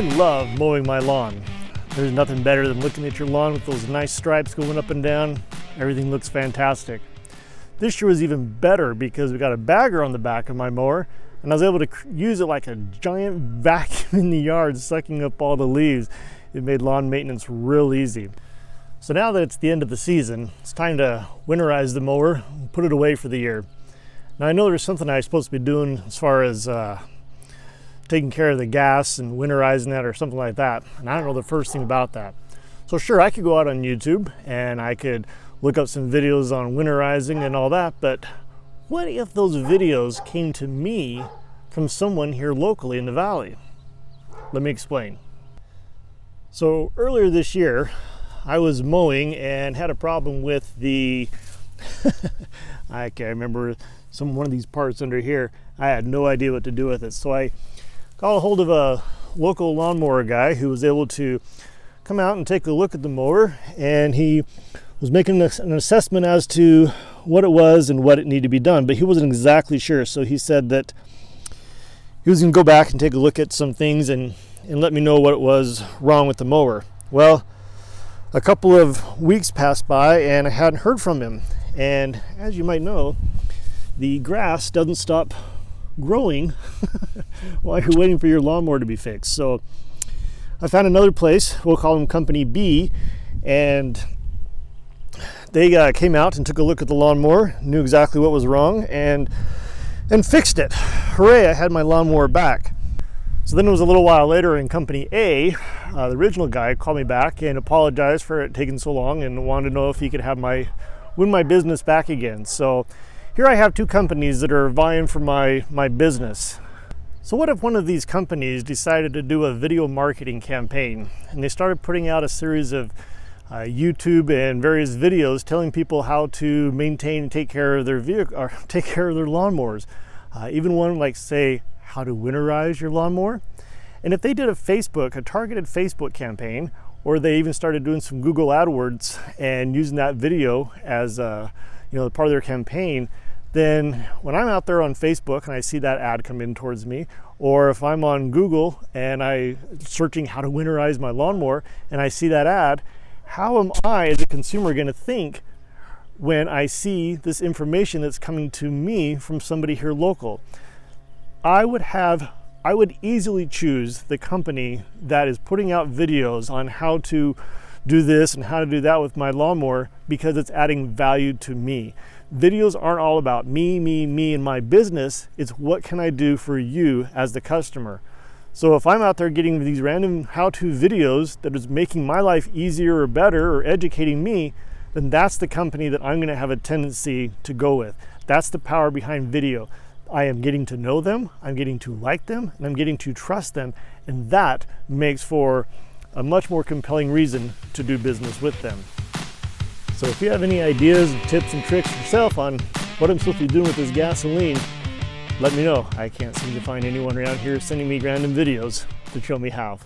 I love mowing my lawn. There's nothing better than looking at your lawn with those nice stripes going up and down. Everything looks fantastic. This year was even better because we got a bagger on the back of my mower, and I was able to use it like a giant vacuum in the yard, sucking up all the leaves. It made lawn maintenance real easy. So now that it's the end of the season, it's time to winterize the mower and put it away for the year. Now I know there's something I'm supposed to be doing as far as taking care of the gas and winterizing that or something like that, and I don't know the first thing about that. So sure, I could go out on YouTube and I could look up some videos on winterizing and all that, but what if those videos came to me from someone here locally in the valley? Let me explain. So earlier this year, I was mowing and had a problem with the I can't remember one of these parts under here. I had no idea what to do with it, so I got a hold of a local lawnmower guy who was able to come out and take a look at the mower, and he was making an assessment as to what it was and what it needed to be done, but he wasn't exactly sure. So he said that he was going to go back and take a look at some things and let me know what was wrong with the mower. Well, a couple of weeks passed by and I hadn't heard from him, and as you might know, the grass doesn't stop growing while you're waiting for your lawnmower to be fixed. So I found another place, we'll call them Company B, and they came out and took a look at the lawnmower, knew exactly what was wrong, and fixed it. Hooray, I had my lawnmower back. So then it was a little while later in Company A, the original guy called me back and apologized for it taking so long and wanted to know if he could have win my business back again. So here I have two companies that are vying for my business. So what if one of these companies decided to do a video marketing campaign, and they started putting out a series of YouTube and various videos telling people how to maintain and take care of their vehicle or take care of their lawnmowers. Even one like, say, how to winterize your lawnmower. And if they did a targeted Facebook campaign, or they even started doing some Google AdWords and using that video as part of their campaign, then when I'm out there on Facebook and I see that ad come in towards me, or if I'm on Google and I searching how to winterize my lawnmower and I see that ad, how am I as a consumer going to think when I see this information that's coming to me from somebody here local? I would easily choose the company that is putting out videos on how to do this and how to do that with my lawnmower, because it's adding value to me. Videos aren't all about me and my business. It's what can I do for you as the customer. So if I'm out there getting these random how-to videos that is making my life easier or better or educating me, then that's the company that I'm going to have a tendency to go with. That's the power behind video. I am getting to know them, I'm getting to like them, and I'm getting to trust them, and that makes for a much more compelling reason to do business with them. So if you have any ideas, tips, and tricks yourself on what I'm supposed to be doing with this gasoline, let me know. I can't seem to find anyone around here sending me random videos to show me how.